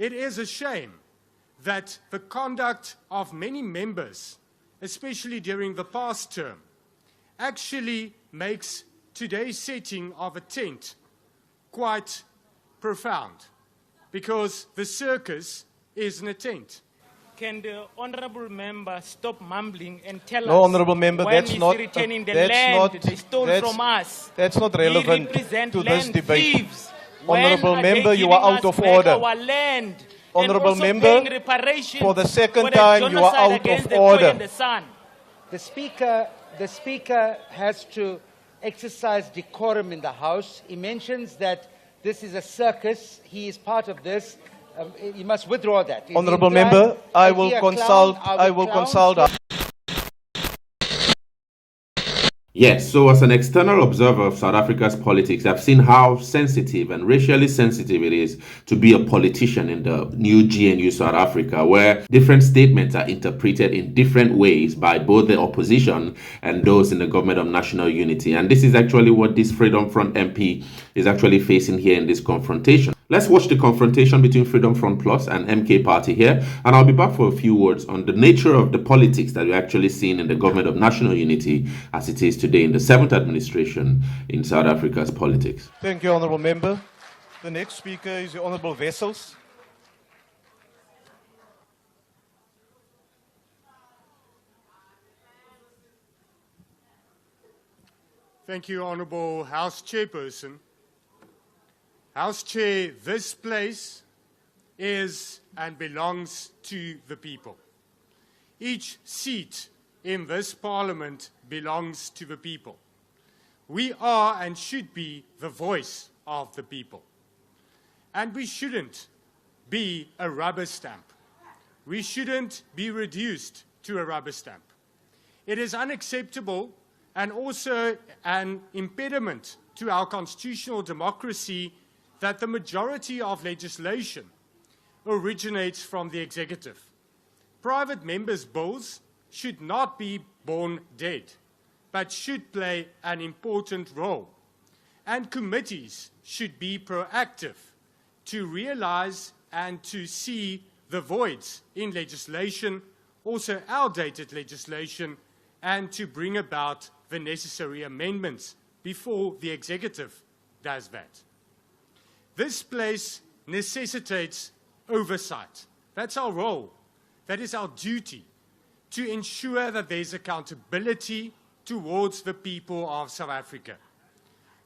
It is a shame that the conduct of many members, especially during the past term, actually makes today's setting of a tent quite profound, because the circus is in a tent. Can the honourable member stop mumbling and tell No, us honourable member, when that's he's not returning the that's land not they stole from us? That's not relevant We represent to land this debate. thieves. When Honourable are member, they you are giving out us of back order. Our land, Honourable and also member, paying reparations for the second for the time, you are genocide out against of the Khoi order. and the San. The Speaker has to exercise decorum in the House. He mentions that this is a circus. He is part of this. He must withdraw that. Honourable member, I will consult. Yes, so as an external observer of South Africa's politics, I've seen how sensitive and racially sensitive it is to be a politician in the new GNU South Africa, where different statements are interpreted in different ways by both the opposition and those in the government of national unity. And this is actually what this Freedom Front MP is actually facing here in this confrontation. Let's watch the confrontation between Freedom Front Plus and MK Party here, and I'll be back for a few words on the nature of the politics that we're actually seeing in the government of national unity as it is today in the 7th administration in South Africa's politics. Thank you, honourable member. The next speaker is the Honourable Wessels. Thank you, Honourable House Chairperson. House Chair, this place is and belongs to the people. Each seat in this Parliament belongs to the people. We are and should be the voice of the people. And we shouldn't be a rubber stamp. We shouldn't be reduced to a rubber stamp. It is unacceptable and also an impediment to our constitutional democracy that the majority of legislation originates from the executive. Private members' bills should not be born dead, but should play an important role. And committees should be proactive to realize and to see the voids in legislation, also outdated legislation, and to bring about the necessary amendments before the executive does that. This place necessitates oversight. That's our role. That is our duty, to ensure that there's accountability towards the people of South Africa.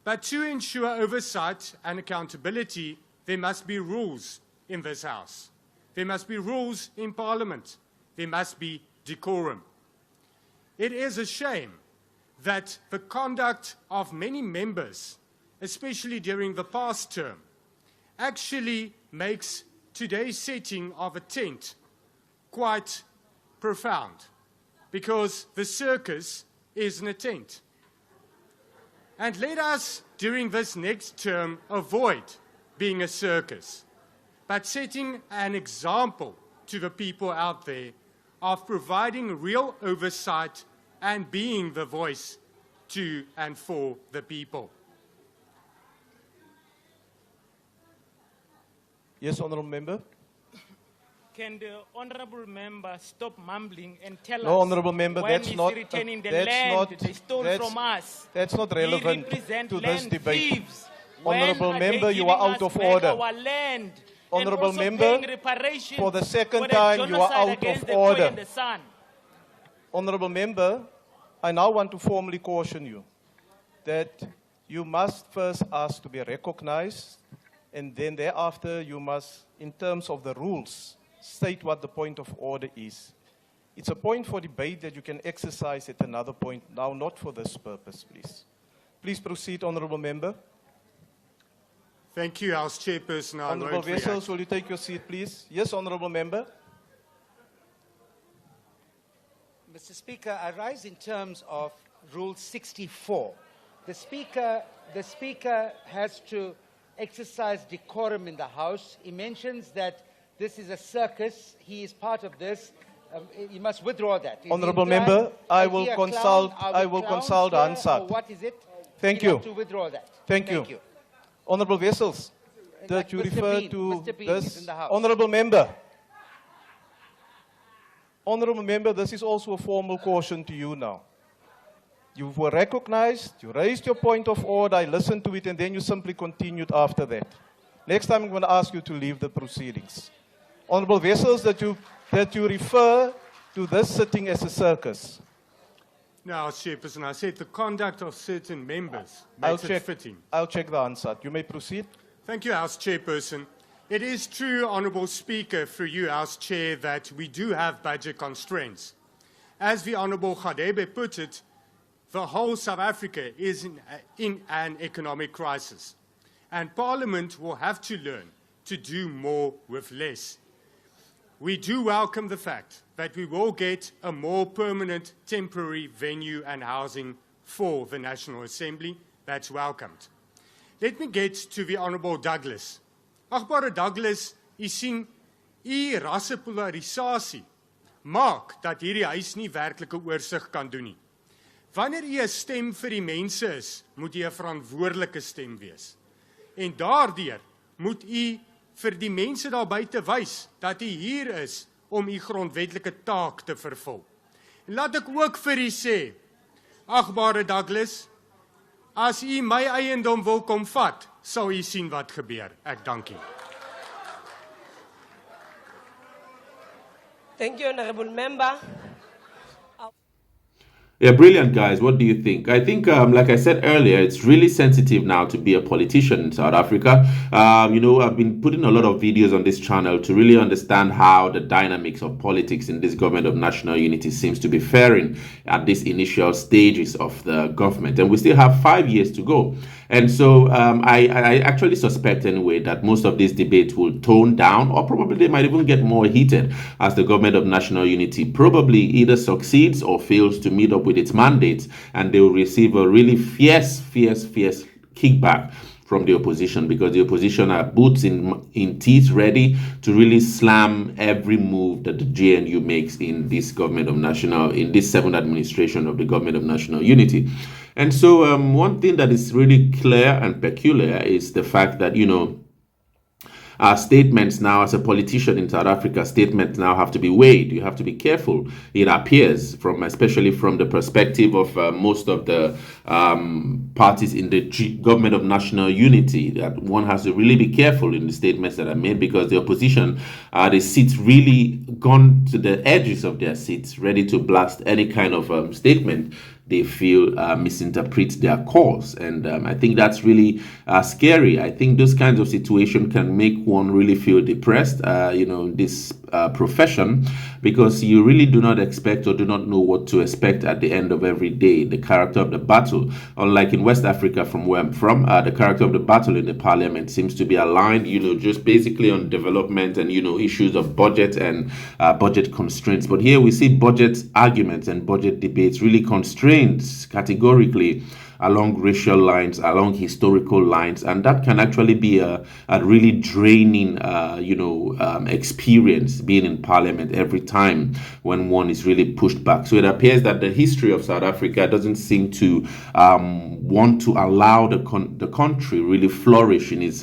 But to ensure oversight and accountability, there must be rules in this House. There must be rules in Parliament. There must be decorum. It is a shame that the conduct of many members, especially during the past term, actually makes today's setting of a tent quite profound, because the circus is in a tent. And let us, during this next term, avoid being a circus, but setting an example to the people out there of providing real oversight and being the voice to and for the people. Yes, honourable member. Can the honourable member stop mumbling and tell No, us honourable member, when that's he's not returning the that's land not they stole that's, from us? That's not We relevant represent to land this debate. thieves. When Honourable are they member, you giving are out us of back order. Our land, Honourable and also member, paying reparations for the second for time, you are genocide out against of the Khoi order. and the San. Honourable member, I now want to formally caution you that you must first ask to be recognized, and then thereafter you must, in terms of the rules, state what the point of order is. It's a point for debate that you can exercise at another point, now not for this purpose, please. Please proceed, honourable member. Thank you, House Chairperson. I Honourable won't Wessels, react. will you take your seat, please? Yes, honourable member. Mr. Speaker, I rise in terms of Rule 64. The Speaker has to exercise decorum in the House. He mentions that this is a circus. He is part of this. He must withdraw that. Honourable member, I will consult answer. What is it? Thank He'll you. have to withdraw that. Thank you. Honourable Wessels, that you Mr. refer Bean. to Mr. Bean is this in the House. honorable member. Honorable member, this is also a formal caution to you now. You were recognized, you raised your point of order, I listened to it, and then you simply continued after that. Next time I'm going to ask you to leave the proceedings. Honorable Wessels, that you refer to this sitting as a circus. Now, Chairperson, I said the conduct of certain members I'll makes it check, fitting. I'll check the answer. You may proceed. Thank you, House Chairperson. It is true, Honourable Speaker, through you, House Chair, that we do have budget constraints. As the Honourable Khadebe put it, the whole South Africa is in an economic crisis. And Parliament will have to learn to do more with less. We do welcome the fact that we will get a more permanent temporary venue and housing for the National Assembly. That's welcomed. Let me get to the Honourable Douglas. Agbare Douglas, u sien, u rassepolarisasie maak dat hierdie huis nie werklike oorsig kan doen nie. Wanneer u 'n stem vir die mense is, moet u 'n verantwoordelike stem wees. En daardeur moet u vir die mense daar buite wys dat u hier is om u grondwetlike taak te vervul. En laat ek ook vir u sê, agbare Douglas, as u my eiendom wil kom vat, sal u sien wat gebeur. Ek dank u. Thank you, Honorable Member. Yeah, brilliant, guys. What do you think? I think, like I said earlier, it's really sensitive now to be a politician in South Africa. I've been putting a lot of videos on this channel to really understand how the dynamics of politics in this government of national unity seems to be faring at these initial stages of the government. And we still have 5 years to go. And so I actually suspect anyway that most of these debates will tone down, or probably they might even get more heated as the government of national unity probably either succeeds or fails to meet up with its mandates, and they will receive a really fierce kickback from the opposition, because the opposition are boots in teeth ready to really slam every move that the GNU makes in this government of national, in this 7th administration of the government of national unity. And so one thing that is really clear and peculiar is the fact that, statements now, as a politician in South Africa, statements now have to be weighed. You have to be careful, it appears, especially from the perspective of most of the parties in the government of national unity, that one has to really be careful in the statements that are made, because the opposition, the seats really gone to the edges of their seats, ready to blast any kind of statement they feel misinterprets their cause. And I think that's really scary. I think those kinds of situations can make one really feel depressed, this profession, because you really do not expect or do not know what to expect at the end of every day, the character of the battle. Unlike in West Africa, from where I'm from, the character of the battle in the parliament seems to be aligned, just basically on development and, issues of budget and budget constraints. But here we see budget arguments and budget debates really constrained categorically along racial lines, along historical lines, and that can actually be a really draining, experience being in Parliament every time when one is really pushed back. So it appears that the history of South Africa doesn't seem to want to allow the country really flourish in its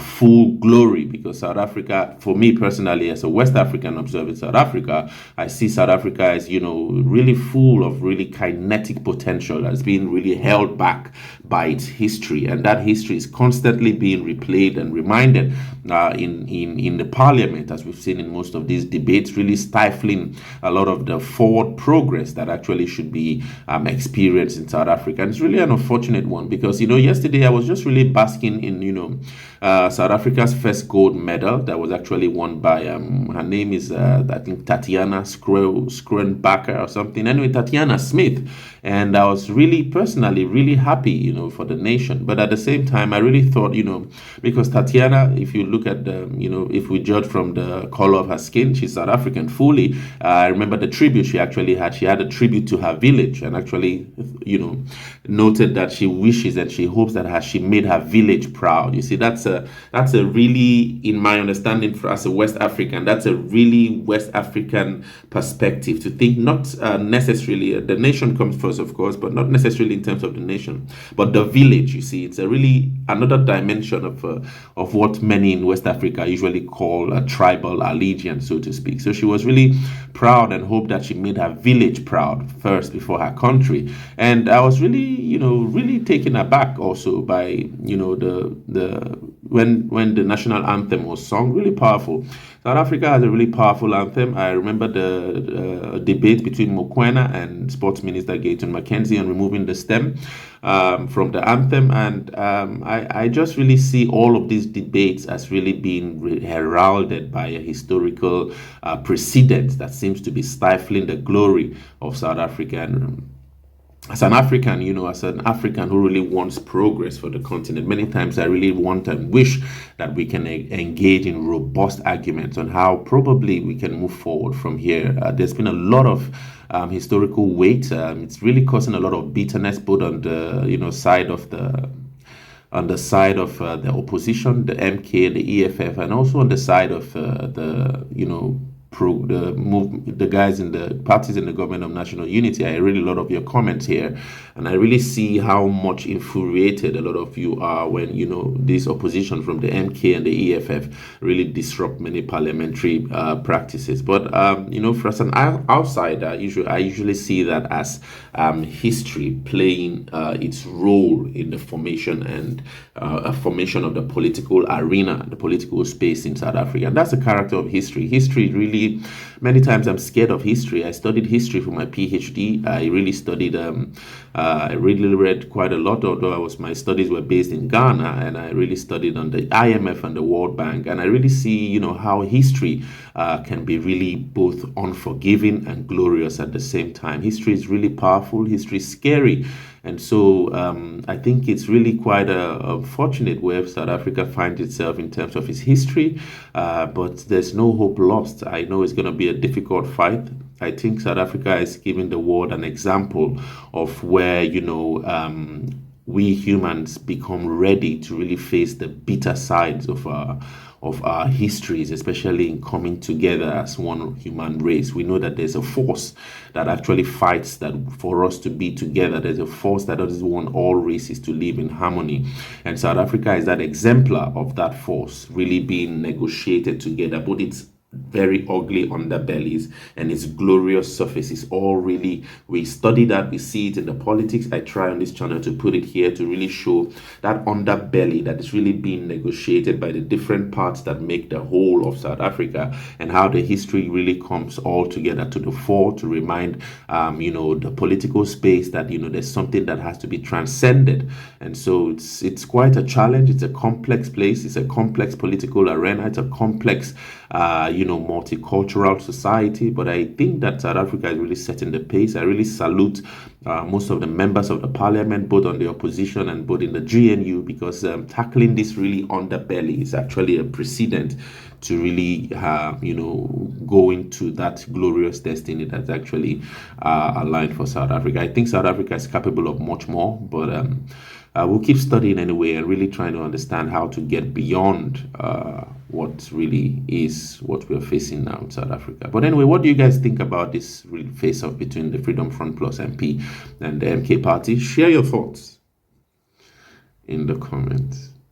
full glory, because South Africa, for me personally, as a West African observer in South Africa, I see South Africa as, really full of really kinetic potential that's being really held back by its history, and that history is constantly being replayed and reminded in the parliament, as we've seen in most of these debates, really stifling a lot of the forward progress that actually should be experienced in South Africa. And it's really an unfortunate one, because yesterday I was just really basking in South Africa's first gold medal that was actually won by her name is I think Tatiana Skrenbacher or something. Anyway, Tatiana Smith. And I was really personally really happy, for the nation. But at the same time, I really thought, because Tatiana, if you look at the, if we judge from the color of her skin, she's South African fully. I remember the tribute she actually had. She had a tribute to her village, and actually, noted that she wishes and she hopes that she made her village proud. You see, that's a really, in my understanding, as a West African, that's a really West African perspective, to think not necessarily the nation comes first, of course, but not necessarily in terms of the nation, but but the village, you see, it's a really another dimension of what many in West Africa usually call a tribal allegiance, so to speak. So she was really proud and hoped that she made her village proud first before her country. And I was really, really taken aback also by, when the national anthem was sung, really powerful. South Africa has a really powerful anthem. I remember the debate between Mokoena and Sports Minister Gayton McKenzie on removing the stem from the anthem. And I just really see all of these debates as really being heralded by a historical precedent that seems to be stifling the glory of South Africa. And as an African, who really wants progress for the continent, many times I really want and wish that we can engage in robust arguments on how probably we can move forward from here. There's been a lot of historical weight. It's really causing a lot of bitterness, both on the side of the opposition, the MK, the EFF, and also on the side of the guys in the parties in the government of national unity. I read a lot of your comments here, and I really see how much infuriated a lot of you are when this opposition from the MK and the EFF really disrupt many parliamentary practices. But for as an outsider, I usually see that as history playing its role in the formation and formation of the political arena, the political space in South Africa. And that's the character of history. History really, many times I'm scared of history. I studied history for my PhD. I really studied, I really read quite a lot, although my studies were based in Ghana, and I really studied on the IMF and the World Bank. And I really see, how history can be really both unforgiving and glorious at the same time. History is really powerful. History is scary. And so I think it's really quite unfortunate where South Africa finds itself in terms of its history, but there's no hope lost. I know it's going to be a difficult fight. I think South Africa is giving the world an example of where, we humans become ready to really face the bitter sides of our histories, especially in coming together as one human race. We know that there's a force that actually fights that for us to be together. There's a force that doesn't want all races to live in harmony. And South Africa is that exemplar of that force really being negotiated together. But it's very ugly underbellies and its glorious surfaces all really, we study that, we see it in the politics. I try on this channel to put it here to really show that underbelly that is really being negotiated by the different parts that make the whole of South Africa, and how the history really comes all together to the fore to remind the political space that there's something that has to be transcended. And so it's quite a challenge. It's a complex place. It's a complex political arena. It's a complex multicultural society. But I think that South Africa is really setting the pace. I really salute most of the members of the parliament, both on the opposition and both in the GNU, because tackling this really underbelly is actually a precedent to really, go into that glorious destiny that's actually aligned for South Africa. I think South Africa is capable of much more, but we'll keep studying anyway and really trying to understand how to get beyond what really is what we're facing now in South Africa. But anyway, what do you guys think about this real face-off between the Freedom Front Plus MP and the MK party? Share your thoughts in the comments.